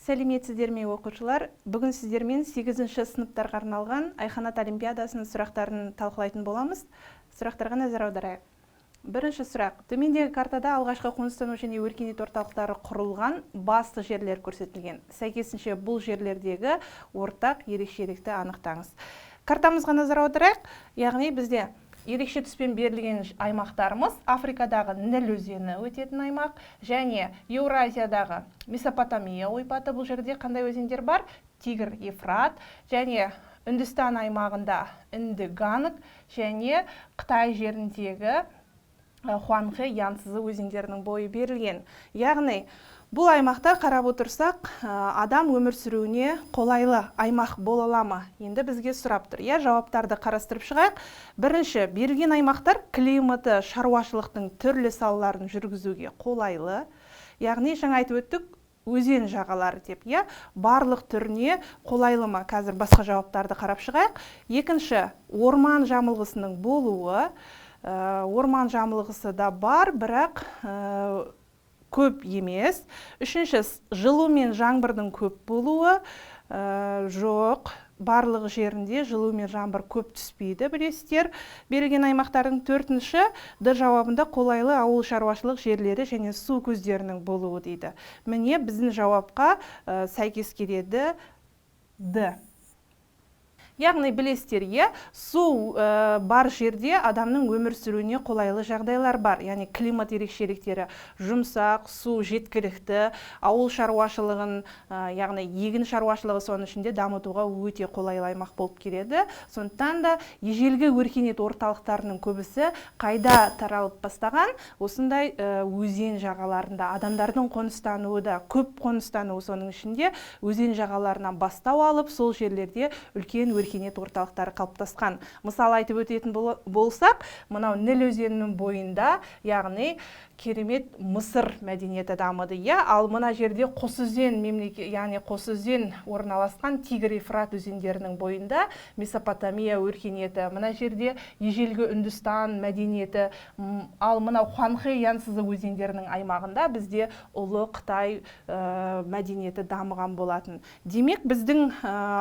Сәлеметсіздер ме оқушылар? Бүгін сіздермен 8-ші сыныптарға арналған Айқанат олимпиадасының сұрақтарын талқылайтын боламыз. Сұрақтарға назар аударайық. Бірінші сұрақ. Төмендегі картада алғашқы қоныстану және өркениет орталықтары құрылған басты жерлер көрсетілген. Сәйкесінше бұл жерлердегі ортақ ерекшелікті анықтаңыз. Картамызға назар аударайық. Яғни бізде ерекше түспен берілген аймақтарымыз Африкадағы Ніл өзені өтетін аймақ және Еуразиядағы Месопотамия ойпаты. Бұл жерде қандай өзендер бар? Тигр, Ефрат және Үндістан аймағында Үнді, Ганг және Қытай жеріндегі Хуанхэ, Янцзы өзендерінің бойы берілген. Яғни бұл аймақта қарап отырсақ, адам өмір сүруіне қолайлы аймақ бола ала ма? Енді бізге сұрап тұр. Жауаптарды қарастырып шығайық. Бірінші, берілген аймақтар климаты шаруашылықтың түрлі салаларын жүргізуге қолайлы. Яғни жаңа айтып өттік, өзен жағалары деп, барлық түріне қолайлы ма? Қазір басқа жауаптарды қарап шығайық. Екінші, орман жамылғысының болуы. Орман жамылғысы да бар, бірақ көп емес. Үшінші, жылу мен жаңбырдың көп болуы. Жоқ, барлық жерінде жылу мен жаңбыр көп түспейді, білесіздер. Берілген аймақтардың төртінші, Д жауабында қолайлы ауыл шаруашылық жерлері және су көздерінің болуы дейді. Міне біздің жауапқа сәйкес келеді Д. Яғни білесіздер, су бар жерде адамның өмір сүруіне қолайлы жағдайлар бар. Яғни климат ерекшеліктері жұмсақ, су жеткілікті, ауыл шаруашылығын, яғни егін шаруашылығы соның ішінде дамытуға өте қолайлы аймақ болып келеді. Сондықтан да ежелгі өркениет орталықтарының көбісі қайда таралып бастаған? Осындай өзен жағаларында. Адамдардың қоныстануы да көп қоныстануы соның ішінде өзен жағаларынан бастау алып, сол жерлерде үлкен өркениет орталықтары қалыптасқан. Мысалы айтып өтетін болсақ, мынау Ніл өзенінің бойында, яғни керемет Мысыр мәдениеті дамыды. Ал мына жерде Қосөзен яғни Қосөзен орналасқан Тигр, Ефрат өзендерінің бойында Месопотамия өркениеті. Мына жерде ежелгі Үндістан мәдениеті, ал мынау Хуанхэ, Янцзы өзендерінің аймағында бізде ұлы Қытай мәдениеті дамыған болатын. Демек, біздің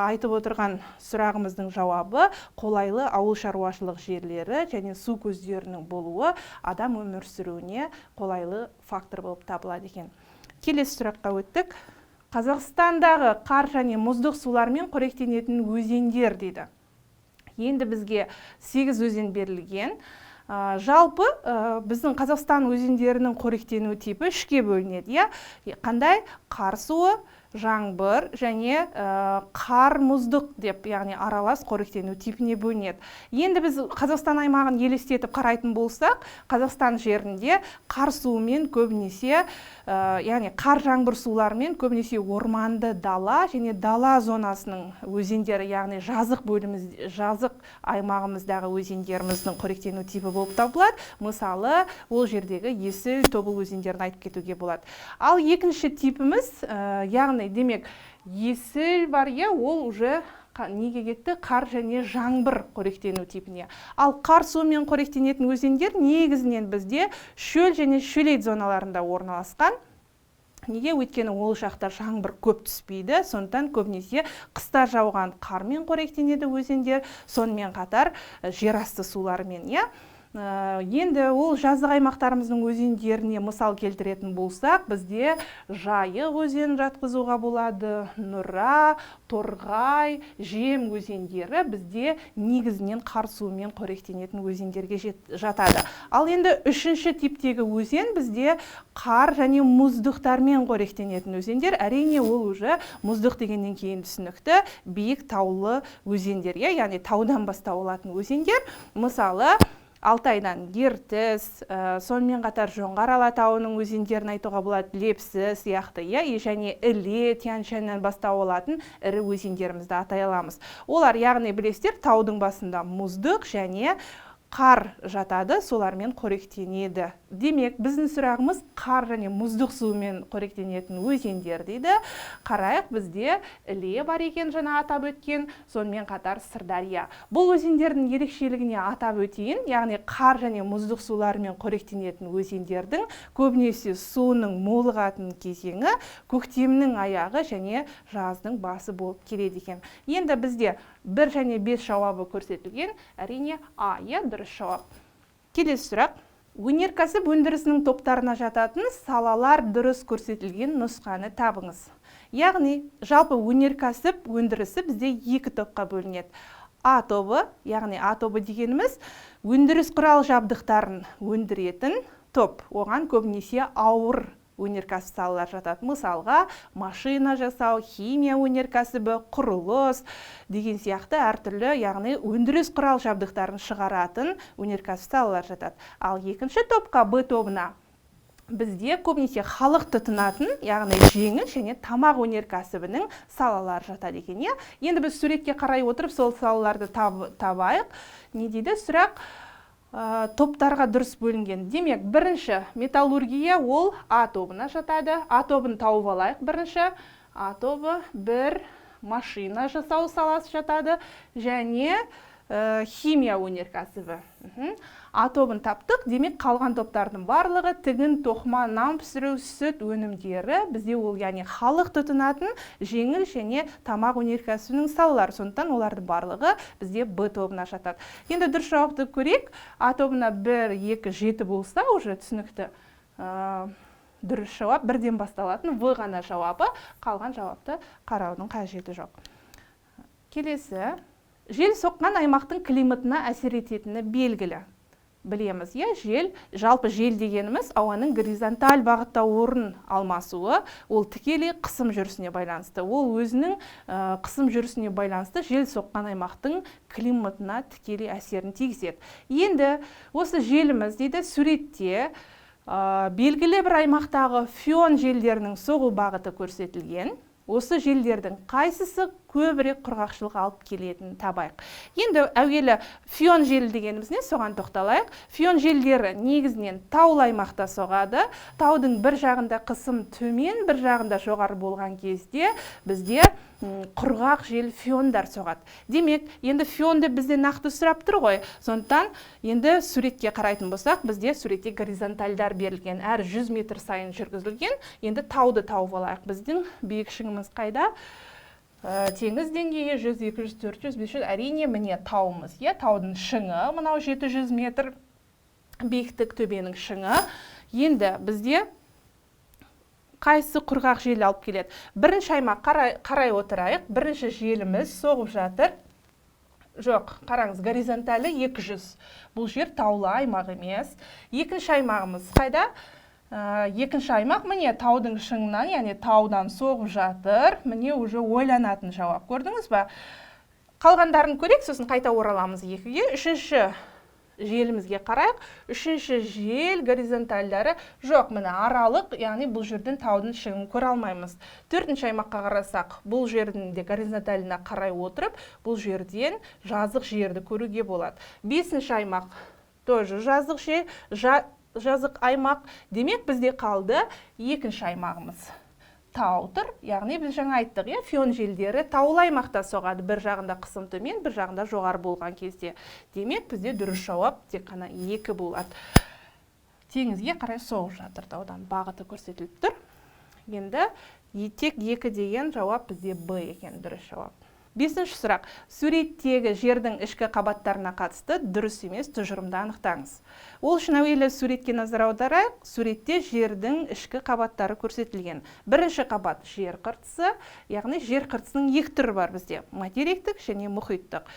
айтып отырған сұрағымыздың жауабы қолайлы ауыл шаруашылық жерлері және су көздерінің болуы адам өмір сүруіне қолайлы фактор болып табылады екен. Келесі сұраққа өттік. Қазақстандағы қар және мұздық сулармен қоректенетін өзендер дейді. Енді бізге 8 өзен берілген. Жалпы біздің Қазақстан өзендерінің қоректену типі 3-ке бөлінеді. Қандай? Қар суы, жаңбыр және қар мұздық деп, яғни аралас қоректену типіне бөлінеді. Енді біз Қазақстан аймағын елестетіп қарайтын болсақ, Қазақстан жерінде қар суымен көбінесе, яғни қар жаңбыр суларымен көбінесе орманды дала және дала зонасының өзендері, яғни жазық аймағымыздағы өзендеріміздің қоректену типі болып табылады. Мысалы, ол жердегі Есіл, Тобыл өзендерін айтып кетуге болады. Ал екінші типіміз, яғни демек, Есіл бар, ол уже неге кетті? Қар және жаңбыр қоректену типіне. Ал қар суымен қоректенетін өзендер негізінен бізде шөл және шөлейт зоналарында орналасқан. Неге? Өйткені ол жақта жаңбыр көп түспейді, сондықтан көбінесе қыста жауған қармен қоректенеді өзендер, сонымен қатар жерасты суларымен. Енді ол жазық аймақтарымыздың өзендеріне мысал келтіретін болсақ, бізде Жайық өзенін жатқызуға болады, Нұра, Торғай, Жем өзендері бізде негізінен қар суымен қоректенетін өзендерге жатады. Ал енді үшінші типтегі өзен бізде қар және мұздықтармен қоректенетін өзендер. Әрине, ол уже мұздық дегеннен кейін түсінікті биік таулы өзендер, яғни таудан бастау алатын өзендер. Мысалы, Алтайдан Ертіс, сонымен қатар Жоңғар Алатауының өзендерін айтуға болады, Лепсі сияқты, және Іле, Тянь-Шаньнан бастау алатын ірі өзендерімізді атай аламыз. Олар, яғни білесіздер, таудың басында мұздық және қар жатады, солармен қоректенеді. Демек, біздің сұрағымыз қар және мұздық суымен қоректенетін өзендер дейді. Қарайық, бізде Іле бар екен, жаңа атап өткен, сонымен қатар Сырдария. Бұл өзендердің ерекшелігіне атап өтейін, яғни қар және мұздық суларымен қоректенетін өзендердің көбінесе суының молығатын кезеңі көктемнің аяғы және жаздың басы болып келеді екен. Енді бізде 1 және 5 жауабы көрсетілген, әрине А, дұрыс жауап. Келесі сұрақ. Өнеркәсіп өндірісінің топтарына жататын салалар дұрыс көрсетілген нұсқаны табыңыз. Яғни, жалпы өнеркәсіп өндірісі бізде 2 топқа бөлінеді. А тобы, яғни А тобы дегеніміз өндіріс құрал жабдықтарын өндіретін топ. Оған көбінесе ауыр өнеркәсіп салалар жатады. Мысалға, машина жасау, химия өнеркәсібі, құрылыс деген сияқты әртүрлі, яғни өндіріс құрал жабдықтарын шығаратын өнеркәсіп салалар жатады. Ал екінші топқа, Б тобына, бізде көбінесе халық тұтынатын, яғни жеңіл және тамақ өнеркәсібінің салалар жатады екен. Енді біз суретке қарай отырып, сол салаларды табайық. Не дейді сұрақ? Топтарға дұрыс бөлінген. Демек, бірінші металлургия ол А тобына жатады. А тобын тауып алайық бірінші. А тобы 1 машина жасау саласы жатады және химия өнеркәсібі. А тобын таптық, демек қалған топтардың барлығы тігін, тоқыма, нан пісіру, сүт өнімдері бізде ол, яғни халық тұтынатын жеңіл және тамақ өнеркәсібінің салалары. Сондықтан олардың барлығы бізде Б тобына жатады. Енді дұрыс жауапты көрейік. А тобына 1, 2, 7 болса, уже түсінікті. Дұрыс жауап 1-ден басталатын В ғана жауабы, қалған жауапты қараудың қажеті жоқ. Келесі. Жел соққан аймақтың климатына әсер ететіні белгілі. Білеміз, жел, жалпы жел дегеніміз ауаның горизонталь бағытта орын алмасуы, ол тікелей қысым жүрісіне байланысты. Ол өзінің қысым жүрісіне байланысты жел соққан аймақтың климатына тікелей әсерін тигізеді. Енді осы желіміз дейді суретте белгілі бір аймақтағы фион желдерінің соғу бағыты көрсетілген. Осы желдердің қайсысы көбірек құрғақшылық алып келетінін табайық. Енді әуелі фион желі дегеніміз не? Соған тоқталайық. Фион желдері негізінен таулы аймақта соғады. Таудың бір жағында қысым төмен, бір жағында жоғары болған кезде бізде құрғақ жел фиондар соғады. Демек, енді фионды бізде нақты сұрап тұр ғой. Сондықтан енді суретке қарайтын болсақ, бізде суретте горизонтальдар берілген, әр 100 метр сайын жүргізілген. Енді тауды тауып алайық. Біздің биікшігіміз қайда? Теңіз деңгейі 100, 200, 400, 500, әрине міне тауымыз. Таудың шыңы, мынау 700 метр биіктік төбенің шыңы. Енді бізде қайсы құрғақ жел алып келеді? Бірінші аймақ қарай отырайық. Бірінші желіміз соғып жатыр. Жоқ, қараңыз, горизонталі 200. Бұл жер таулы аймақ емес. Екінші аймағымыз қайда? Екінші аймақ міне таудың шыңынан, яғни таудан соғып жатыр. Міне уже ойланатын жауап. Көрдіңіз ба? Қалғандарын көрейік, сосын қайта ораламыз екіге. Үшінші желімізге қарайық. Үшінші жел горизонтальдары жоқ, міне аралық, яғни бұл жерден таудың шыңын көре алмаймыз. Төртінші аймаққа қарасақ, бұл жердің де горизонталына қарай отырып, бұл жерден жазық жерді көруге болады. Бесінші аймақ тоже жазық аймақ. Демек бізде қалды екінші аймағымыз. Тау тұр, яғни біз жаңа айттық, фион желдері таулы аймақта соғады. Бір жағында қысым төмен, бір жағында жоғары болған кезде. Демек бізде дұрыс жауап тек қана 2 болады. Теңізге қарай соғып жатыр, таудан бағыты көрсетіліп тұр. Енді тек 2 деген жауап бізде Б екен, дұрыс жауап. Бесінші сұрақ. Суреттегі жердің ішкі қабаттарына қатысты дұрыс емес тұжырымды анықтаңыз. Ол үшін әуелі суретке назар аударайық. Суретте жердің ішкі қабаттары көрсетілген. Бірінші қабат жер қыртысы, яғни жер қыртысының 2 түрі бар бізде. Материктік және мұхиттық.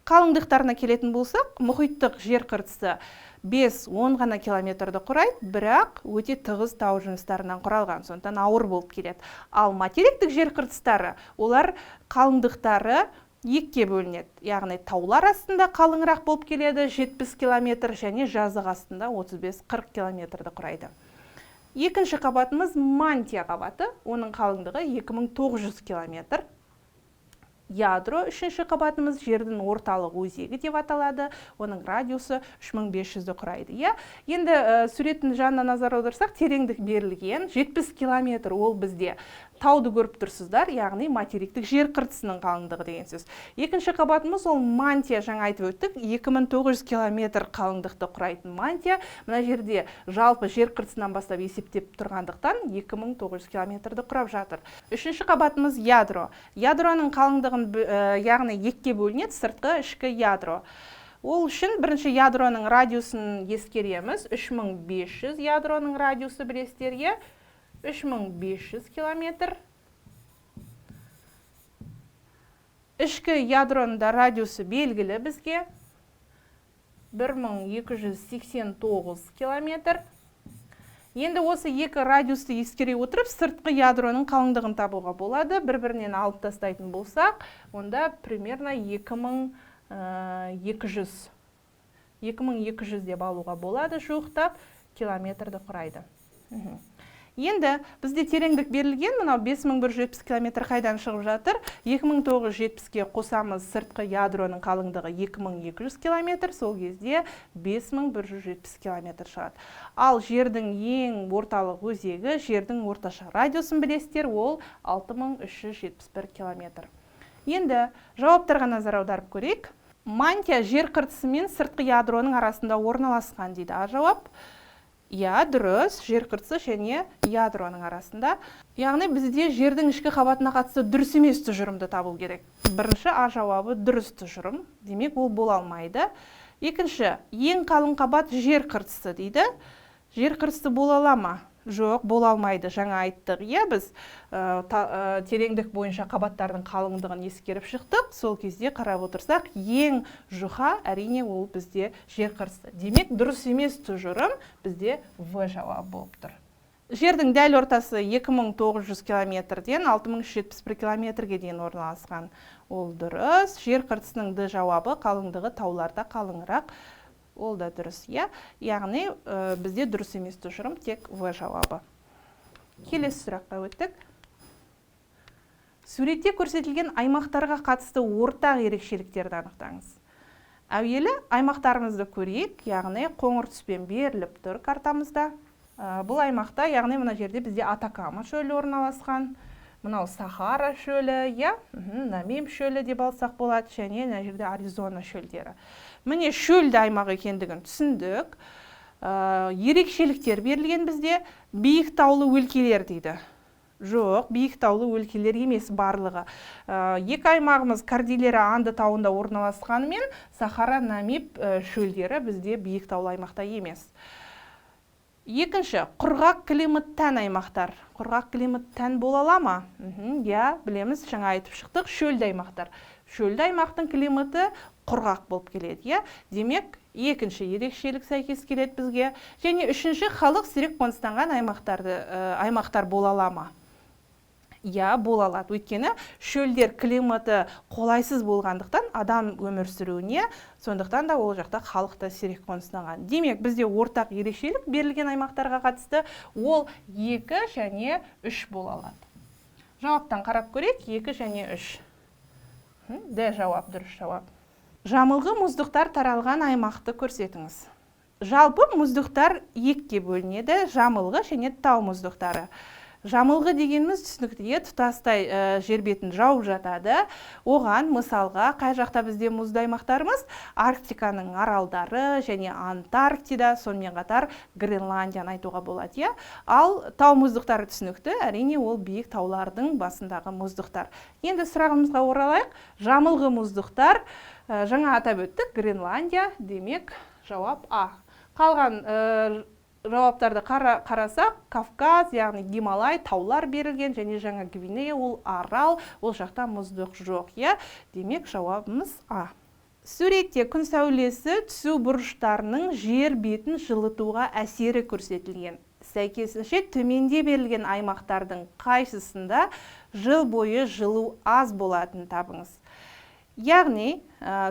Қалыңдықтарына келетін болсақ, мұхиттық жер қыртысы 5-10 ғана километрді құрайды, бірақ өте тығыз тау жыныстарынан құралған, сондықтан ауыр болып келеді. Ал материктік жер қыртыстары, олар қалыңдықтары 2-ке бөлінеді. Яғни таулар астында қалыңырақ болып келеді, 70 километр, және жазық астында 35-40 километрді құрайды. Екінші қабатымыз мантия қабаты, оның қалыңдығы 2900 километр. ядро, үшінші қабатымыз жердің орталық өзегі деп аталады. Оның радиусы 3500-ді құрайды. Енді суреттің жанына назар аударсақ, тереңдік берілген 70 километр, ол бізде тауды көріп тұрсыздар, яғни материктік жер қыртысының қалыңдығы деген сөз. Екінші қабатымыз ол мантия, жаңа айтып өттік, 2900 километр қалыңдықты құрайтын мантия. Мына жерде жалпы жер қыртысынан бастап есептеп тұрғандықтан 2900 километрді құрап жатыр. Үшінші қабатымыз ядро. Ядроның қалыңдығын яғни екіге бөлінеді, сыртқы, ішкі ядро. Ол үшін бірінші ядроның радиусын ескереміз. 3500 ядроның радиусы білесіздер, 3500 километр. Ішкі ядроның да радиусы белгілі бізге 1289 километр. Енді осы екі радиусты ескере отырып, сыртқы ядроның қалыңдығын табуға болады. Бір-бірінен алып тастайтын болсақ, онда примерно 2200 деп алуға болады, жуықтап километрді құрайды. Енді бізде тереңдік берілген, мынау 5170 километр қайдан шығып жатыр. 2970-ке қосамыз, сыртқы ядроның қалыңдығы 2200 километр, сол кезде 5170 километр шығады. Ал жердің ең орталық өзегі, жердің орташа радиусын білесіздер, ол 6371 километр. Енді жауаптарға назар аударып көрейік. Мантия жер қыртысы мен сыртқы ядроның арасында орналасқан дейді. Жауап дұрыс, жер қыртысы және ядроның арасында. Яғни бізде жердің ішкі қабатына қатысты дұрыс емес тұжырымды табу керек. Бірінші жауабы дұрыс тұжырым, демек ол бола алмайды. Екінші, ең қалың қабат жер қыртысы дейді. Жер қыртысы бола ала ма? Жоқ, бола алмайды. Жаңа айттық, біз тереңдік бойынша қабаттардың қалыңдығын ескеріп шықтық. Сол кезде қарап отырсақ, ең жұқа әрине ол бізде жер қыртысы. Демек, дұрыс емес тұжырым бізде В жауап болып тұр. Жердің дәл ортасы 2900 километрден 6371 километрге дейін орналасқан. Ол дұрыс. Жер қыртысының Д жауабы, қалыңдығы тауларда қалыңырақ. Ол да дұрыс, яғни бізде дұрыс емес тұжырым, тек В жауабы. Келесі сұраққа өттік. Суретте көрсетілген аймақтарға қатысты ортақ ерекшеліктерді анықтаңыз. Әуелі аймақтарымызды көрейік, яғни қоңыр түспен беріліп тұр картамызда. Бұл аймақта, яғни мына жерде бізде Атакама шөлі орналасқан. Мынау Сахара шөлі, Намиб шөлі деп алсақ болады, және мына жерде Аризона шөлдері. Міне шөлді аймақ екендігін түсіндік. Ерекшеліктер берілген бізде биік таулы өлкелер дейді. Жоқ, биік таулы өлкелер емес барлығы. Екі аймағымыз Кордильера Анды тауында орналасқанымен, Сахара, Намиб шөлдері бізде биік таулы аймақта емес. Екінші, құрғақ климат тән аймақтар. Құрғақ климат тән бола ала ма? Білеміз, жаңа айтып шықтық, шөлді аймақтар. Шөлді аймақтың климаты құрғақ болып келеді. Демек, екінші ерекшелік сәйкес келеді бізге. Және үшінші, халық сирек қоныстанған аймақтар бола ала ма? Бола алады. Өйткені шөлдер климаты қолайсыз болғандықтан адам өмір сүруіне, сондықтан да ол жақта халықта сирек қоныстанған. Демек, бізде ортақ ерекшелік берілген аймақтарға қатысты ол 2 және 3 бола алады. Жауаптан қарап көрейік, 2 және 3. Д жауап, дұрыс жауап. Жамылғы мұздықтар таралған аймақты көрсетіңіз. Жалпы мұздықтар екіге бөлінеді, жамылғы және тау мұздықтары. Жамылғы дегеніміз түсінікті, тұтастай жер бетін жауып жатады. Оған мысалға қай жақта бізде мұзды аймақтарымыз Арктиканың аралдары және Антарктида, сонымен қатар Гренландияны айтуға болады. Ал тау мұздықтары түсінікті, әрине ол биік таулардың басындағы мұздықтар. Енді сұрағымызға оралайық. Жамылғы мұздықтар, жаңа атап өттік, Гренландия, демек жауап А. Қалған жауаптарды қарасақ, Кавказ, яғни Гималай, таулар берілген, және жаңа Гвинея, ол арал, ол жақта мұздық жоқ. Демек жауабымыз А. Суретте күн сәулесі түсу бұрыштарының жер бетін жылытуға әсері көрсетілген. Сәйкесінше төменде берілген аймақтардың қайсысында жыл бойы жылу аз болатын табыңыз. Яғни,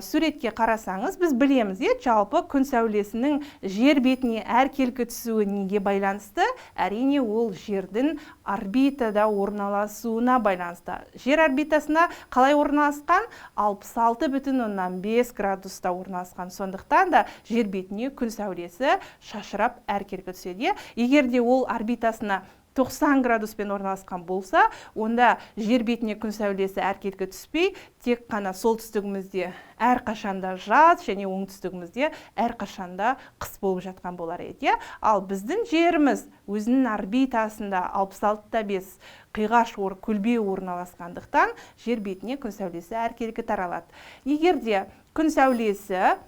суретке қарасаңыз, біз білеміз, жалпы күн сәулесінің жер бетіне әркелкі түсуі неге байланысты? Әрине, ол жердің орбитада орналасуына байланысты. Жер орбитасына қалай орналасқан? 66,5 градуста орналасқан. Сондықтан да жер бетіне күн сәулесі шашырап әркелкі түседі. Егер де ол орбитасына 90 градуспен орналасқан болса, онда жер бетіне күн сәулесі әркелкі түспей, тек қана солтүстігімізде әрқашанда жаз және оңтүстігімізде әрқашанда қыс болып жатқан болар еді. Ал біздің жеріміз өзінің орбитасында 66,5 қиғаш көлбеу орналасқандықтан жер бетіне күн сәулесі әркелкі таралады. Егер де күн сәулесі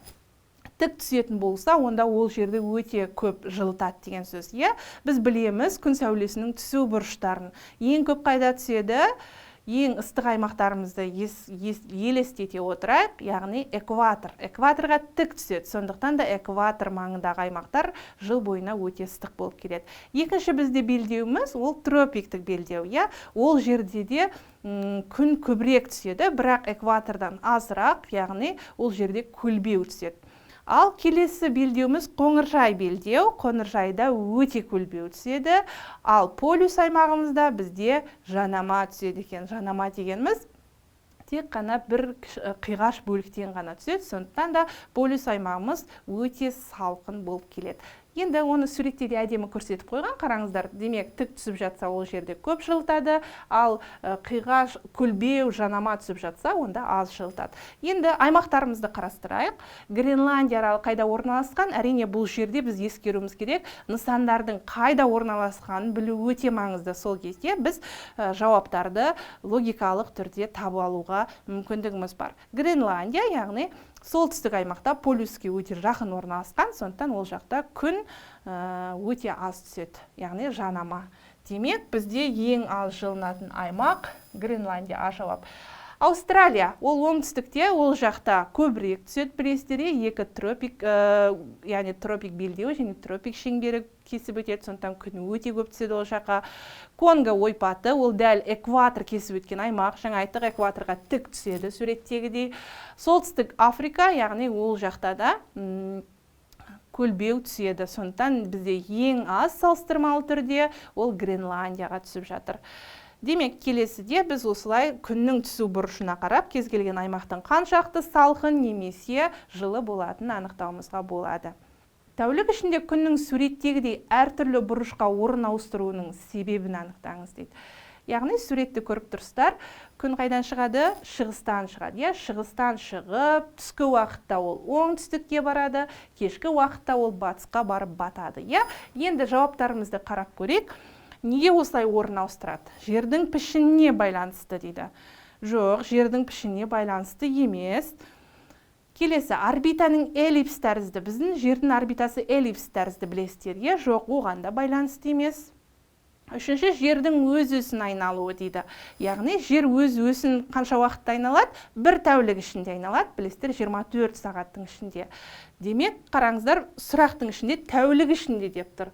тік түсетін болса, онда ол жерді өте көп жылытады деген сөз. Біз білеміз күн сәулесінің түсу бұрыштарын. Ең көп қайда түседі? Ең ыстық аймақтарымызды елестете отырайық, яғни экватор. Экваторға тік түседі. Сондықтан да экватор маңындағы аймақтар жыл бойына өте ыстық болып келеді. Екінші бізде белдеуіміз ол тропиктік белдеу. Ол жерде де күн көбірек түседі, бірақ экватордан азырақ, яғни ол жерде көлбеу түседі. Ал келесі белдеуіміз қоңыржай белдеу. Қоңыржайда өте көлбеу түседі. Ал полюс аймағымызда бізде жанама түседі екен. Жанама дегеніміз тек қана бір қиғаш бөліктен ғана түседі. Сондықтан да полюс аймағымыз өте салқын болып келеді. Енді оны суретте де әдемі көрсетіп қойған, қараңыздар. Демек, тік түсіп жатса, ол жерде көп жылытады, ал қиғаш, көлбеу, жанама түсіп жатса, онда аз жылытады. Енді аймақтарымызды қарастырайық. Гренландия аралы қайда орналасқан? Әрине, бұл жерде біз ескеруіміз керек. Нысандардың қайда орналасқанын білу өте маңызды. Сол кезде біз жауаптарды логикалық түрде табу алуға мүмкіндігіміз бар. Гренландия, яғни солтүстік аймақта полюске өте жақын орналасқан, сондықтан ол жақта күн өте аз түседі, яғни жанама. Демек, бізде ең аз жылынатын аймақ Гренландия. жауап. Аустралия, ол оңтүстікте, ол жақта көбірек түседі, білесіздер, екі тропик, яғни тропик белдеу және тропик шеңбері кесіп өтеді, сондықтан күн өте көп түседі ол жаққа. Конго ойпаты, ол дәл экватор кесіп өткен аймақ, жаңа айттық, экваторға тік түседі суреттегідей. Солтүстік Африка, яғни ол жақта да көлбеу түседі, сондықтан бізде ең аз салыстырмалы түрде ол Гренландияға түсіп жатыр. Демек, келесіде біз осылай күннің түсу бұрышына қарап, кез келген аймақтың қаншақты салқын немесе жылы болатынын анықтауымызға болады. Тәулік ішінде күннің суреттегідей әртүрлі бұрышқа орын ауыстыруының себебін анықтаңыз дейді. Яғни суретті көріп тұрсыздар, күн қайдан шығады? Шығыстан шығады. Шығыстан шығып, түскі уақытта ол оңтүстікке барады, кешкі уақытта ол батысқа барып батады. Енді жауаптарымызды қарап көрейік. Неге осылай орын ауыстырады? Жердің пішініне байланысты дейді. Жоқ, жердің пішініне байланысты емес. Келесі, орбитаның эллипс тәрізді. Біздің жердің орбитасы эллипс тәрізді білесіздер. Жоқ, оған да байланысты емес. Үшінші, жердің өз-өсін айналуы дейді. Яғни, жер өз-өсін қанша уақытта айналады? Бір тәулік ішінде айналады, білесіздер, 24 сағаттың ішінде. Демек, қараңыздар, сұрақтың ішінде тәулік ішінде деп тұр.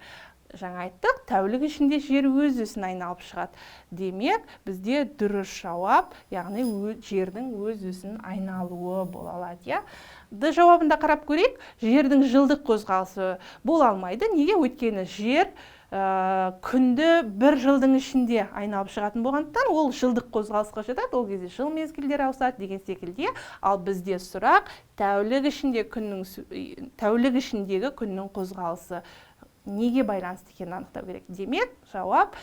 Жаңа айттық, тәулік ішінде жер өз-өсін айналып шығады. Демек, бізде дұрыс жауап, яғни жердің өз-өсін айналуы бола алады. Д жауабында қарап көрейік, жердің жылдық қозғалысы бола алмайды. Неге? Өйткені жер күнді бір жылдың ішінде айналып шығатын болғандықтан, ол жылдық қозғалысқа жатады, ол кезде жыл мезгілдері ауысады деген секілде. Ал бізде сұрақ тәулік ішіндегі күннің қозғалысы неге байланысты екенін анықтау керек. Демек, жауап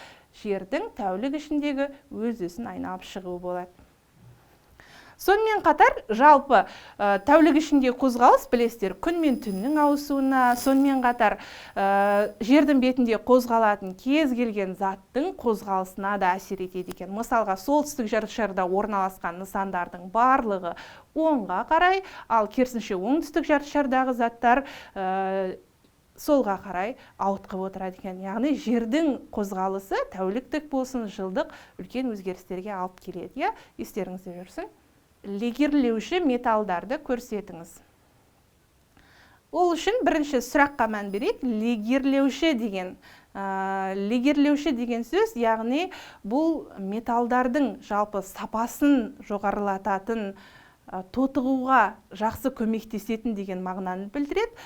жердің тәулік ішіндегі өз-өсін айналып шығуы болады. Сонымен қатар, жалпы тәулік ішінде қозғалыс, білесіздер, күн мен түннің ауысуына, сонымен қатар жердің бетінде қозғалатын кез келген заттың қозғалысына да әсер етеді екен. Мысалға, солтүстік жартышарда орналасқан нысандардың барлығы оңға қарай, ал керісінше оңтүстік жартышардағы заттар солға қарай ауытқып отырады екен. Яғни жердің қозғалысы тәуліктік болсын, жылдық үлкен өзгерістерге алып келеді. Естеріңізде жүрсін. Легирлеуші металдарды көрсетіңіз. Ол үшін бірінші сұраққа мән берейік. Легирлеуші деген сөз, яғни бұл металдардың жалпы сапасын жоғарылататын тотығуға жақсы көмектесетін деген мағынаны білдіреді.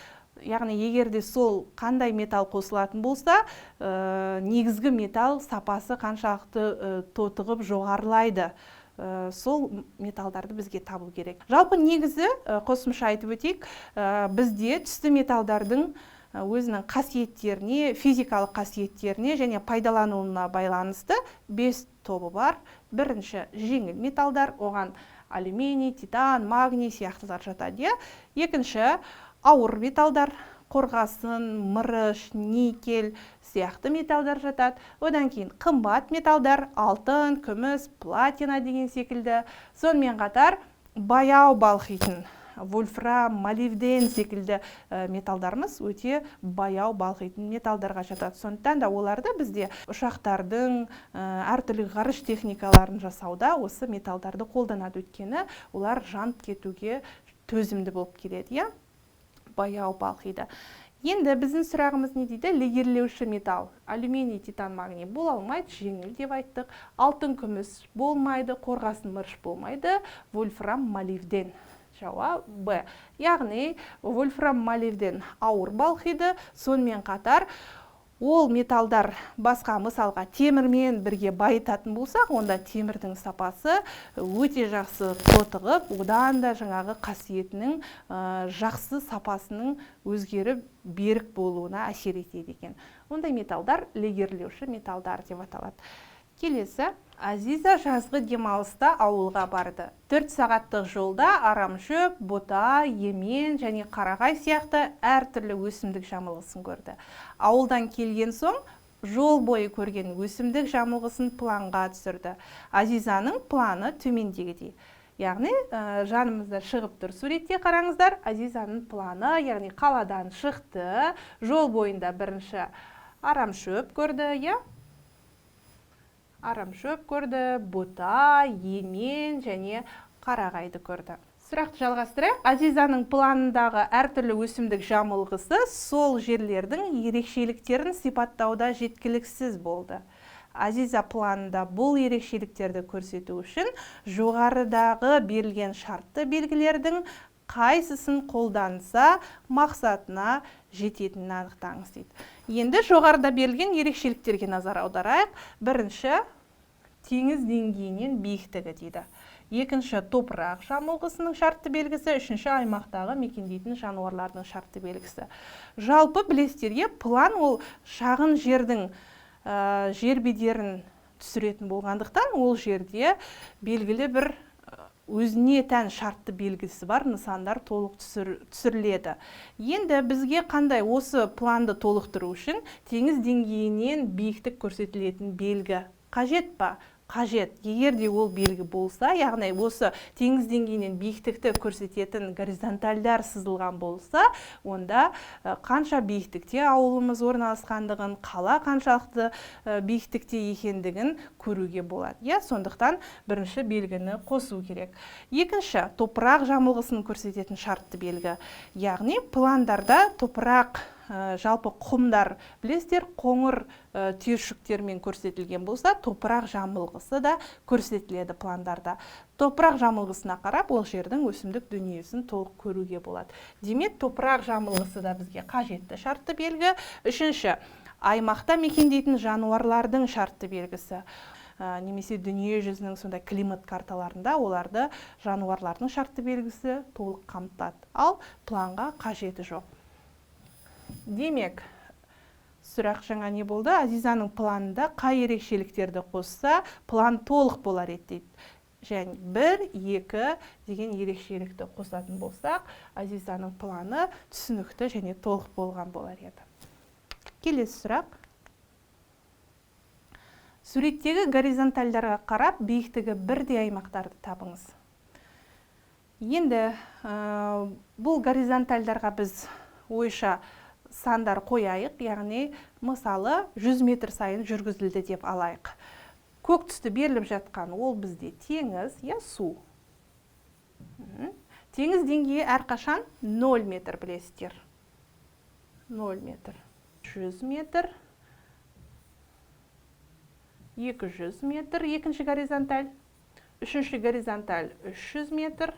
Яғни егерде сол қандай металл қосылатын болса, негізгі металл сапасы қаншалықты тотығып жоғарылайды. Сол металдарды бізге табу керек. Жалпы негізі қосымша айтып өтейік, бізде түсті металдардың өзінің қасиеттеріне, физикалық қасиеттеріне және пайдалануына байланысты 5 тобы бар. Бірінші жеңіл металдар, оған алюминий, титан, магний сияқтылар жатады. Екінші ауыр металдар, қорғасын, мырыш, никель сияқты металдар жатады. Одан кейін қымбат металдар, алтын, күміс, платина деген секілді. Сонымен қатар баяу балқитын вольфрам, молибден секілді металдарымыз өте баяу балқитын металдарға жатады. Сондықтан да оларды бізде ұшақтардың, әртүрлі ғарыш техникаларын жасауда осы металдарды қолданады, өйткені олар жанып кетуге төзімді болып келеді, баяу балқиды. Енді біздің сұрағымыз не дейді? Легирлеуші металл. Алюминий, титан, магний бола алмайды, жеңіл деп айттық. Алтын, күміс болмайды, қорғасын, мырыш болмайды, вольфрам, молибден. Жауап Б. Яғни вольфрам, молибден ауыр балқиды, сонымен қатар ол металдар басқа, мысалға темірмен бірге байытатын болсақ, онда темірдің сапасы өте жақсы тотығып, одан да жаңағы қасиетінің жақсы сапасының өзгеріп берік болуына әсер етеді екен. Ондай металдар легирлеуші металдар деп аталады. Келесі, Азиза жазғы демалыста ауылға барды. 4 сағаттық жолда арамшөп, бота, емен және қарағай сияқты әртүрлі өсімдік жамылғысын көрді. Ауылдан келген соң жол бойы көрген өсімдік жамылғысын планға түсірді. Азизаның планы төмендегідей. Яғни жанымызда шығып тұр суретте, қараңыздар. Азизаның планы, яғни қаладан шықты, жол бойында бірінші арамшөп көрді, арамшөп көрді, бота, емен және қарағайды көрді. Сұрақты жалғастырайық. Азизаның планындағы әртүрлі өсімдік жамылғысы сол жерлердің ерекшеліктерін сипаттауда жеткіліксіз болды. Азиза планында бұл ерекшеліктерді көрсету үшін жоғарыдағы берілген шартты белгілердің қайсысын қолданса мақсатына жететінін анықтаңыз дейді. Енді жоғарыда берілген ерекшеліктерге назар аударайық. Бірінші теңіз деңгейінен биіктігі дейді. Екінші топырақ жамылғысының шартты белгісі, үшінші аймақтағы мекендейтін жануарлардың шартты белгісі. Жалпы білесіздерге план ол шағын жердің жер бедерін түсіретін болғандықтан, ол жерде белгілі бір өзіне тән шартты белгісі бар нысандар толық түсіріледі. Енді бізге қандай осы планды толықтыру үшін теңіз деңгейінен биіктік көрсетілетін белгі қажет па? Қажет. Егерде ол белгі болса, яғни осы теңіз деңгейінен биіктікті көрсететін горизонтальдар сызылған болса, онда қанша биіктікте ауылымыз орналасқандығын, қала қаншалықты биіктікте екендігін көруге болады. Сондықтан бірінші белгіні қосу керек. Екінші, топырақ жамылғысын көрсететін шартты белгі. Яғни пландарда топырақ, жалпы құмдар, білесіздер, қоңыр түйіршіктермен көрсетілген болса, топырақ жамылғысы да көрсетіледі пландарда. Топырақ жамылғысына қарап, ол жердің өсімдік дүниесін толық көруге болады. Демек, топырақ жамылғысы да бізге қажетті шартты белгі. Үшінші, аймақта мекендейтін жануарлардың шартты белгісі. Немесе дүние жүзінің сондай климат карталарында оларды жануарлардың шартты белгісі толық қамтады. Ал планға қажеті жоқ. Демек, сұрақ жаңа не болды? Азизаның планында қай ерекшеліктерді қосса, план толық болар еді дейді. Және 1, 2 деген ерекшелікті қосатын болсақ, Азизаның планы түсінікті және толық болған болар еді. Келесі сұрақ. Суреттегі горизонтальдарға қарап, биіктігі бірдей аймақтарды табыңыз. Енді бұл горизонтальдарға біз ойша сандар қояйық, яғни мысалы 100 метр сайын жүргізілді деп алайық. Көк түсті беріліп жатқан ол бізде теңіз, су. Теңіз деңгейі әрқашан 0 метр білесіздер. 0 метр. 100 метр. 200 метр екінші горизонталь. Үшінші горизонталь 300 метр.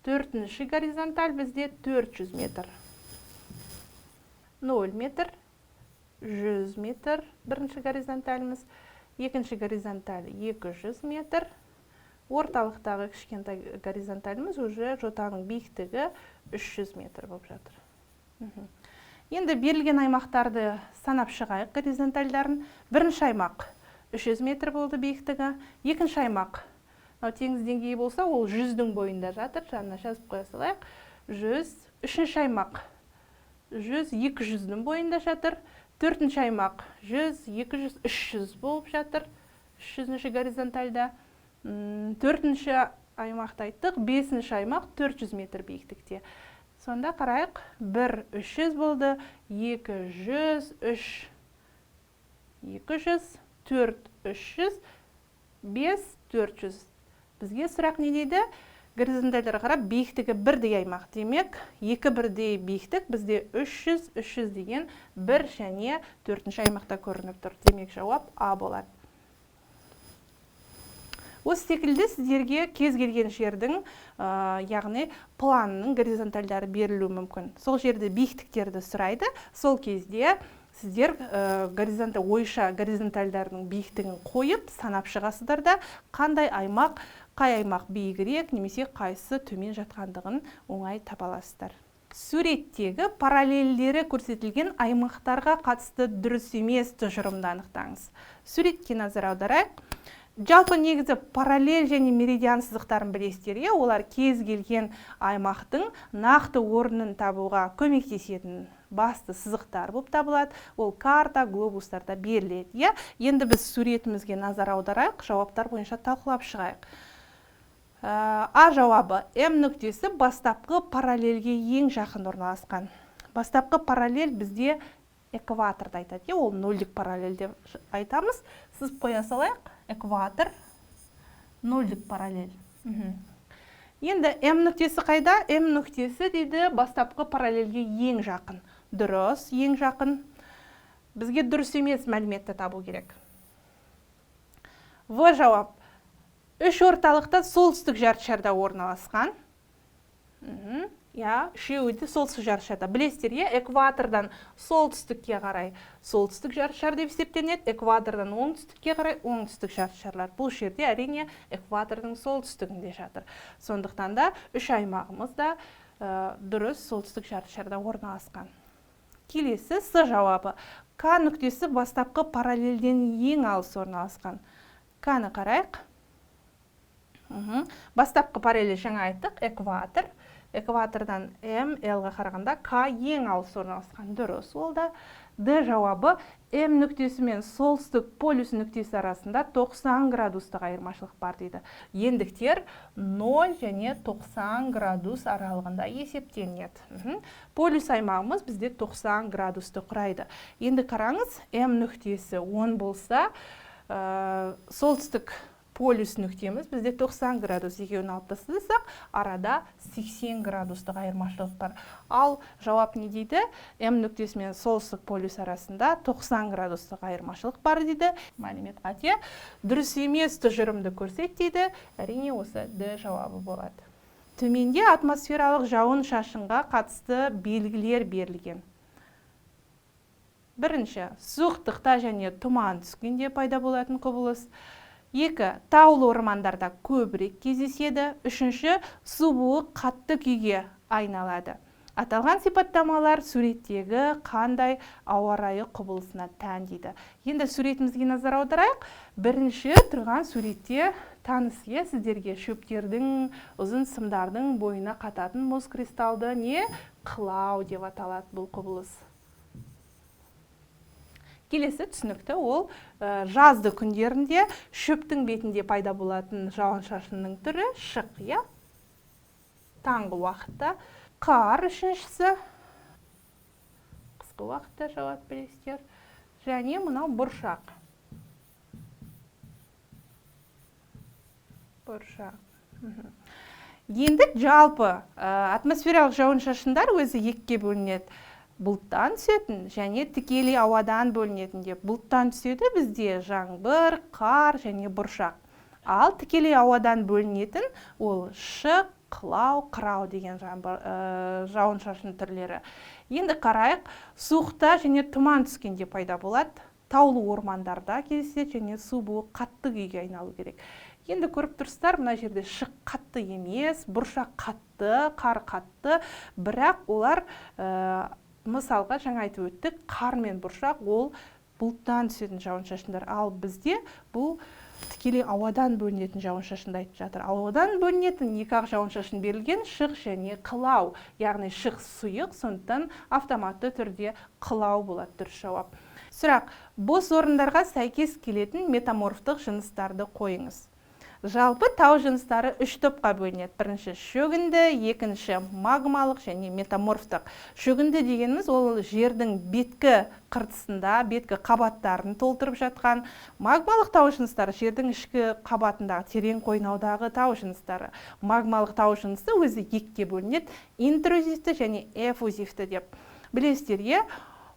Төртінші горизонталь бізде 400 метр. 0 метр, 100 метр бірінші горизонталіміз, екінші горизонталь 200 метр, орталықтағы кішкентай горизонталіміз уже жотаның биіктігі 300 метр болып жатыр. Енді берілген аймақтарды санап шығайық горизонтальдарын. Бірінші аймақ 300 метр болды биіктігі, екінші аймақ теңіз деңгейі болса, ол 100-дің бойында жатыр, жанына жазып қоя салайық. 100, үшінші аймақ 100, 200-дің бойында жатыр. Төртінші аймақ 100, 200, 300 болып жатыр. 300-ші горизонтальда. Төртінші аймақты айттық, бесінші аймақ 400 метр биіктікте. Сонда қарайық, 1 300 болды, 2 100, 3 200, 4 300, 5 400. Бізге сұрақ не дейді? Горизонтальдарға қарап, биіктігі бірдей аймақ. Демек, екі бірдей биіктік бізде 300, 300 деген 1 және 4-ші аймақта көрініп тұр. Демек, жауап А болады. Осы секілді сіздерге кез келген жердің, яғни планның горизонтальдары берілуі мүмкін. Сол жерде биіктіктерді сұрайды. Сол кезде сіздер ойша горизонтальдардың биіктігін қойып, санап шығасыздар да, қандай аймақ, қай аймақ биігірек, немесе қайсы төмен жатқандығын оңай таба аласыздар. Суреттегі параллельдері көрсетілген аймақтарға қатысты дұрыс емес тұжырымды анықтаңыз. Суретке назар аударайық. Жалпы негізі параллель және меридиан сызықтарын білесіздер, олар кез келген аймақтың нақты орнын табуға көмектесетін басты сызықтар болып табылады. Ол карта, глобустарда беріледі. Енді біз суретімізге назар аударайық, жауаптар бойынша талқылап шығайық. А жауабы: М нүктесі бастапқы параллельге ең жақын орналасқан. Бастапқы параллель бізде экваторды айтады. Ол нөлдік параллель деп айтамыз. Сызып қоя салайық. Экватор, нөлдік параллель. Енді М нүктесі қайда? М нүктесі дейді бастапқы параллельге ең жақын. Дұрыс, ең жақын. Бізге дұрыс емес мәліметті табу керек. В жауап: үш орталықта солтүстік жартышарда орналасқан. Үшеуі де солтүстік жартышарда. Білесіздер, экватордан солтүстікке қарай солтүстік жартышар деп есептелінеді, экватордан оңтүстікке қарай оңтүстік жартышарлар. Бұл жерде әрине экватордың солтүстігінде жатыр. Сондықтан да үш аймағымыз да дұрыс солтүстік жартышарда орналасқан. Келесі С жауабы: К нүктесі бастапқы параллельден ең алыс орналасқан. К-ны қарайық. Бастапқы параллель жаңа айттық, экватор. Экватордан М, Л-ға қарағанда К ең алыс орналасқан. Дұрыс ол да. Д жауабы: М нүктесі мен солтүстік полюс нүктесі арасында 90 градустық айырмашылық бар дейді. Ендіктер 0 және 90 градус аралығында есептелінеді. Полюс аймағымыз бізде 90 градусты құрайды. Енді қараңыз, М нүктесі 10 болса, солтүстік полюс нүктеміз бізде 90 градус екеуін алып тастасақ, арада 80 градустық айырмашылық бар. Ал жауап не дейді? М нүктесі мен солтүстік полюс арасында 90 градустық айырмашылық бар дейді. Мәлімет қате. Дұрыс емес тұжырымды көрсетеді. Әрине осы Д жауабы болады. Төменде атмосфералық жауын шашынға қатысты белгілер берілген. Бірінші, суықтықта және тұман түскенде пайда болатын құбылыс. 2. Таулы ормандарда көбірек кездеседі. 3. Су буы қатты күйге айналады. Аталған сипаттамалар суреттегі қандай ауа райы құбылысына тән дейді. Енді суретімізге назар аударайық. Бірінші тұрған суретте таныс сіздерге шөптердің, ұзын сымдардың бойына қататын мұз кристалды не қылау деп аталады бұл құбылыс. Келесі түсінікті ол жазды күндерінде шөптің бетінде пайда болатын жауын шашынның түрі шық, таңғы уақытта. Қар үшіншісі, қысқы уақытта жауады білесіздер. Және мынау бұршақ. Енді жалпы атмосфералық жауын шашындар өзі екіге бөлінеді. Бұлттан түсетін және тікелей ауадан бөлінетін деп. Бұлттан түседі бізде жаңбыр, қар және бұршақ. Ал тікелей ауадан бөлінетін ол шық, қылау, қырау деген жауын-шашын түрлері. Енді қарайық, суықта және тұман түскенде пайда болады. Таулы ормандарда кездеседі және су буы қатты күйге айналу керек. Енді көріп тұрсыздар, мына жерде шық қатты емес, бұршақ қатты, қар қатты, бірақ олар мысалға жаңа айтып өттік, қар мен бұршақ ол бұлттан түсетін жауын-шашындар. Ал бізде бұл тікелей ауадан бөлінетін жауын-шашынды айтып жатыр. Ауадан бөлінетін екі-ақ жауын-шашын берілген, шық және қылау. Яғни шық сұйық, сондықтан автоматты түрде қылау болады дұрыс жауап. Сұрақ: бос орындарға сәйкес келетін метаморфтық жыныстарды қойыңыз. Жалпы тау жыныстары үш топқа бөлінеді. Бірінші шөгінді, екінші магмалық және метаморфтық. Шөгінді дегеніміз ол жердің беткі қыртысында, беткі қабаттарын толтырып жатқан. Магмалық тау жыныстары жердің ішкі қабатындағы, терең қойнаудағы тау жыныстары. Магмалық тау жынысы өзі екіге бөлінеді: интрузивті және эффузивті деп. Білесіздер,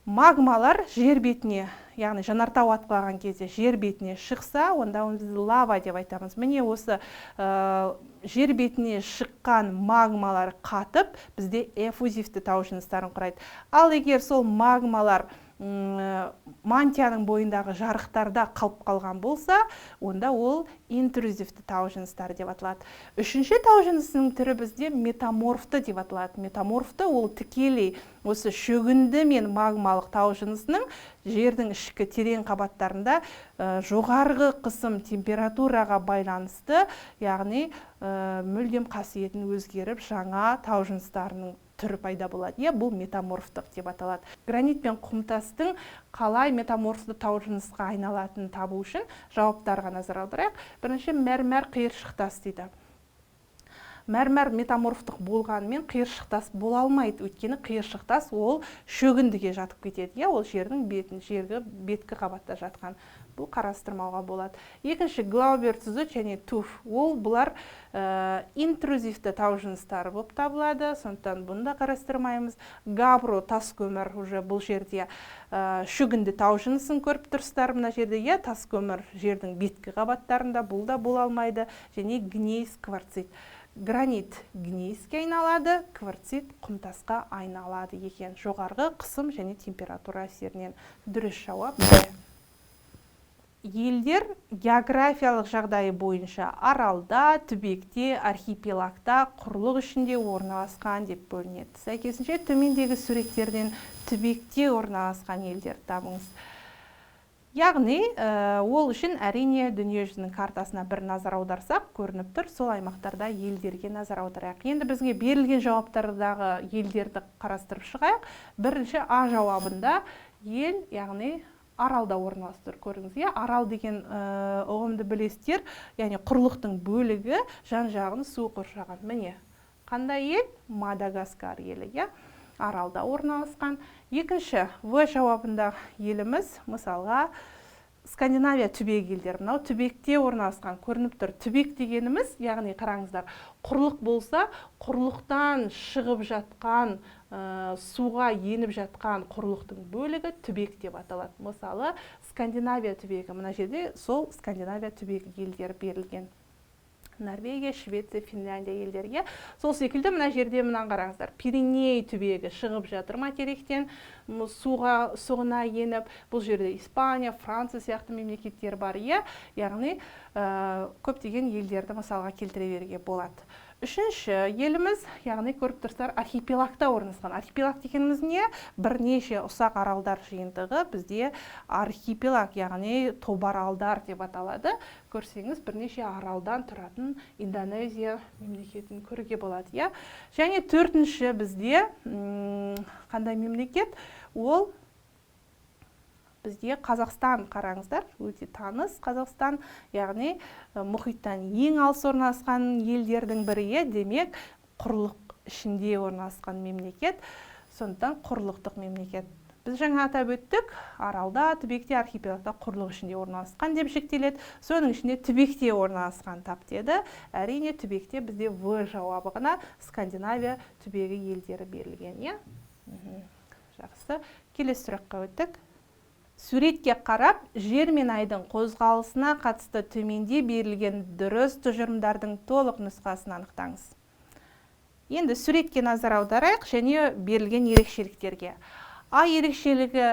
магмалар жер бетіне, яғни жанартау атқылаған кезде жер бетіне шықса, онда біз лава деп айтамыз. Міне осы жер бетіне шыққан магмалар қатып, бізде эффузивті тау жыныстарын құрайды. Ал егер сол магмалар мантияның бойындағы жарықтарда қалып қалған болса, онда ол интрузивті тау жыныстары деп аталады. Үшінші тау жынысының түрі бізде метаморфты деп аталады. Метаморфты ол тікелей осы шөгінді мен магмалық тау жынысының жердің ішкі терең қабаттарында жоғарғы қысым температураға байланысты, яғни мүлдем қасиетін өзгеріп жаңа тау жыныстарының түрі пайда болады. Бұл метаморфтық деп аталады. Гранит пен құмтастың қалай метаморфты тау жынысқа айналатынын табу үшін жауаптарға назар аударайық. Бірінші, мәрмәр қиыршықтас дейді. Мәрмәр метаморфтық болғанымен қиыршықтас бола алмайды. Өйткені қиыршықтас ол шөгіндіге жатып кетеді. Ол жердің беткі қабатта жатқан. Бұл қарастырмауға болады. Екінші, Глаубер тұзы және туф. Ол бұлар интрузивті тау жыныстары болып табылады, сондықтан бұны да қарастырмаймыз. Габро тас көмір, бұл жерде шөгінді тау жынысын көріп тұрсыздар. Мына жерде тас көмір жердің беткі қабаттарында, бұл да бола алмайды. Және гнейс, кварцит. Гранит гнейске айналады, кварцит құмтасқа айналады екен. Жоғарғы қысым және температура әсерінен. Дұрыс жауап. Елдер географиялық жағдайы бойынша аралда, түбекте, архипелагта, құрлық ішінде орналасқан деп бөлінеді. Сәйкесінше төмендегі суреттерден түбекте орналасқан елдер табыңыз. Яғни, ол үшін әрине дүниежүзінің картасына бір назар аударсақ, көрініп тұр, сол аймақтарда елдерге назар аударайық. Енді бізге берілген жауаптардағы елдерді қарастырып шығайық. Бірінші А жауабында ел, яғни аралда орналасты. Көріңіз, арал деген ұғымды білесіздер, яғни құрлықтың бөлігі жан-жағын су қоршаған. Міне, қандай ел? Мадагаскар елі, аралда орналасқан. Екінші, В жауабында еліміз, мысалға, Скандинавия түбек елдер. Мынау түбекте орналасқан көрініп тұр. Түбек дегеніміз, яғни қараңыздар, құрлық болса, құрлықтан шығып жатқан, суға еніп жатқан құрлықтың бөлігі түбек деп аталады. Мысалы, Скандинавия түбегі. Мына жерде сол Скандинавия түбегі елдері берілген. Норвегия, Швеция, Финляндия елдерге. Сол секілді мына жерде мынаны қараңыздар. Пиреней түбегі шығып жатыр материктен, суына еніп, бұл жерде Испания, Франция сияқты мемлекеттер бар. Яғни көптеген елдерді мысалға келтіре беруге болады. Үшінші, еліміз, яғни көріп тұрсыздар, архипелагта орналасқан. Архипелаг дегеніміз не? Бірнеше ұсақ аралдар жиынтығы бізде архипелаг, яғни тобаралдар деп аталады. Көрсеңіз, бірнеше аралдан тұратын Индонезия мемлекетін көруге болады. Және төртінші бізде қандай мемлекет? Ол бізде Қазақстан, қараңыздар, өте таныс Қазақстан, яғни мұхиттан ең алыс орналасқан елдердің бірі, демек құрлық ішінде орналасқан мемлекет, сондықтан құрлықтық мемлекет. Біз жаңа атап өттік, аралда, түбекте, архипелагта құрлық ішінде орналасқан деп шектеледі. Соның ішінде түбекте орналасқан тап деді. Әрине түбекте бізде В жауабы ғана Скандинавия түбегі елдері берілген. Жақсы, келесі сұраққа өттік. Суретке қарап, жер мен айдың қозғалысына қатысты төменде берілген дұрыс тұжырымдардың толық нұсқасын анықтаңыз. Енді суретке назар аударайық және берілген ерекшеліктерге. Ай ерекшелігі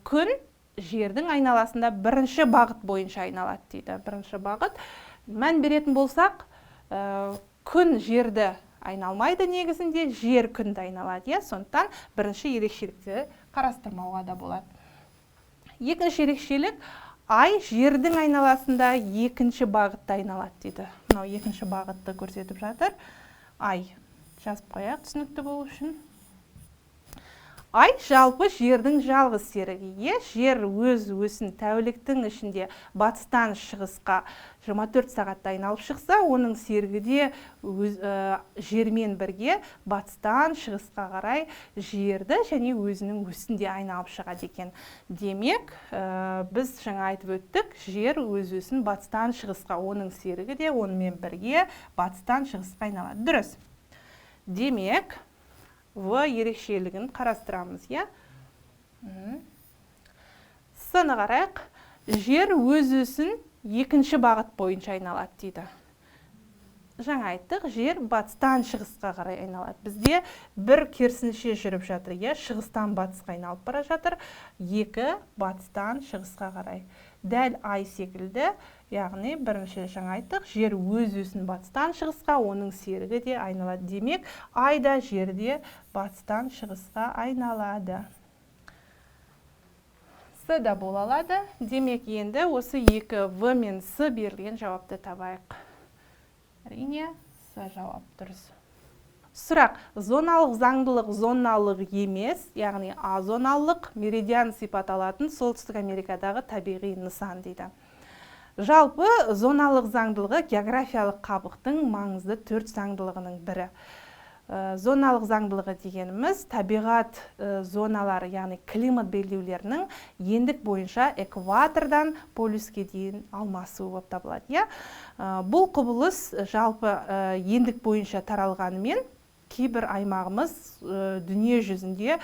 күн жердің айналасында бірінші бағыт бойынша айналады дейді. Бірінші бағыт. Мән беретін болсақ, күн жерді айналмайды негізінде, жер күнді айналады. Сондықтан бірінші ерекшелікті қарастырмауға да болады. Екінші ерекшелік, ай жердің айналасында екінші бағытта айналады дейді. Мынау екінші бағытты көрсетіп жатыр. Ай, жазып қояйық түсінікті болу үшін. Ай жалпы жердің жалғыз серігі. Жер өз өсін тәуліктің ішінде батыстан шығысқа 24 сағатта айналып шықса, оның серігі де жермен бірге батыстан шығысқа қарай жерді және өзінің өсінде айналып шығады екен. Демек, біз жаңа айтып өттік, жер өз өсін батыстан шығысқа, оның серігі де онымен бірге батыстан шығысқа айналады. Дұрыс. Демек, В ерекшелігін қарастырамыз, С-ны қарайық. Жер өз өсін екінші бағыт бойынша айналады дейді. Жаңа айттық, жер батыстан шығысқа қарай айналады. Бізде бір керісінше жүріп жатыр, шығыстан батысқа айналып бара жатыр, екі батыстан шығысқа қарай. Дәл ай секілді, яғни бірінші жаңа айттық, жер өз өсін батыстан шығысқа, оның серігі де айналады. Демек, ай да жерде батыстан шығысқа айналады. С да бола алады. Демек, енді осы екі В мен С берілген жауапты табайық. Әрине, С жауап дұрыс. Сұрақ, зоналық заңдылық зоналық емес, яғни азоналылық меридиан сипатталатын Солтүстік Америкадағы табиғи нысан дейді. Жалпы зоналық заңдылығы географиялық қабықтың маңызды 4 заңдылығының бірі. Зоналық заңдылығы дегеніміз табиғат зоналары, яғни климат белдеулерінің ендік бойынша экватордан полюске дейін алмасуы болып табылады. Бұл құбылыс жалпы ендік бойынша таралғанымен, кейбір аймағымыз дүние жүзінде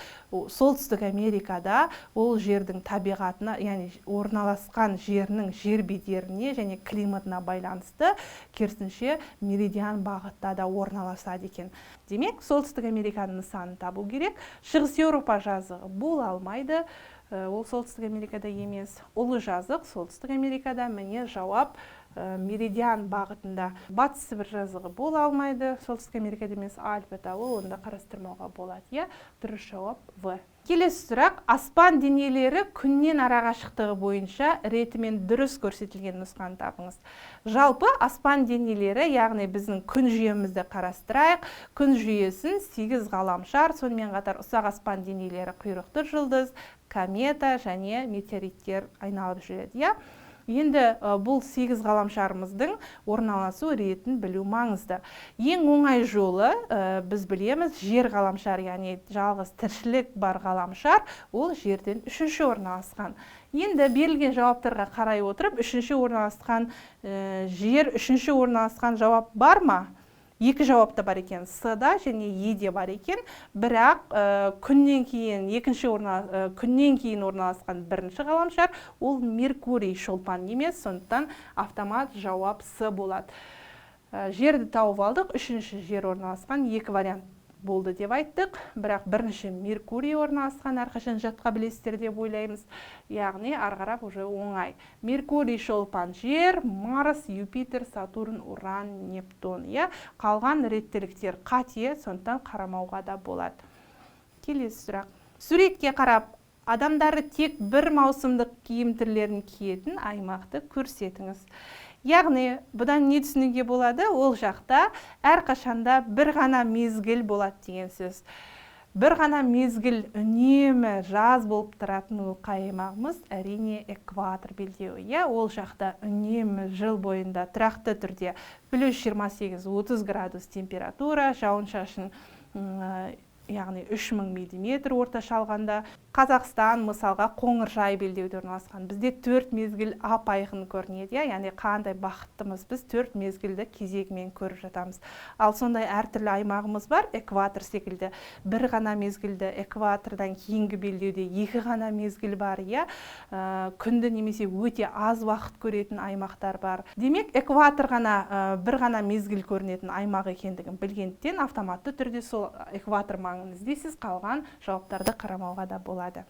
Солтүстік Америкада ол жердің табиғатына, яғни орналасқан жерінің жер бедеріне және климатына байланысты керісінше меридиан бағытта да орналасады екен. Демек, Солтүстік Американың нысанын табу керек. Шығыс Еуропа жазығы бола алмайды, ол Солтүстік Америкада емес. Ұлы жазық Солтүстік Америкада, міне жауап меридиан бағытында. Батыс Сібір жазығы бола алмайды, Солтүстік Америкада емес, Альпі тауы, онда қарастырмауға болады. Дұрыс жауап В. Келесі сұрақ, аспан денелері күннен арақашықтығы бойынша ретімен дұрыс көрсетілген нұсқаны табыңыз. Жалпы аспан денелері, яғни біздің күн жүйемізді қарастырайық. Күн жүйесін 8 ғаламшар, сонымен қатар ұсақ аспан денелері құйрықты жұлдыз, комета және метеориттер айналып жүреді. Енді бұл 8 ғаламшарымыздың орналасу ретін білу маңызды. Ең оңай жолы біз білеміз, жер ғаламшар, яғни жалғыз тіршілік бар ғаламшар, ол жерден 3-ші орналасқан. Енді берілген жауаптарға қарай отырып, 3-ші орналасқан жер, 3-ші орналасқан жауап бар ма? Екі жауапта бар екен, С-да және Е-де бар екен, бірақ күннен кейін орналасқан бірінші ғаламшар, ол Меркурий шолпан емес, сондықтан автомат жауап С болады. Жерді тауып алдық, 3-ші жер орналасқан, екі вариант болды деп айттық, бірақ бірінші Меркурий орналасқан, әрқашан жатқа білесіздер деп ойлаймыз, яғни арғарап уже оңай. Меркурий шолпан жер, Марс, Юпитер, Сатурн, Уран, Нептун. Қалған реттіліктер қате, сондықтан қарамауға да болады. Келесі сұрақ. Суретке қарап, адамдары тек бір маусымдық киім түрлерін киетін аймақты көрсетіңіз. Яғни, бұдан не түсінуге болады? Ол жақта әрқашанда бір ғана мезгіл болады деген сөз. Бір ғана мезгіл үнемі жаз болып тұратын ол қай аймағымыз? Әрине экватор белдеуі. Ол жақта үнемі жыл бойында тұрақты түрде плюс 28-30 градус температура, жауын-шашын яғни 3000 мм орташа алғанда Қазақстан мысалға Қоңыржай белдеуде орналасқан. Бізде 4 мезгіл ап-айқын көрінеді, яғни қандай бақыттымыз, біз 4 мезгілді кезегімен көріп жатамыз. Ал сондай әртүрлі аймағымыз бар, экватор секілді. Бір ғана мезгілді, экватордан кейінгі белдеуде 2 ғана мезгіл бар, күнді немесе өте аз уақыт көретін аймақтар бар. Демек, экватор ғана бір ғана мезгіл көрінетін аймақ екендігін білгендіктен автоматты түрде сол экватор маңын іздейсіз, қалған жауаптарды қарамауға да болады.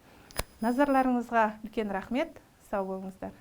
Назарларыңызға үлкен рахмет, сау болыңыздар.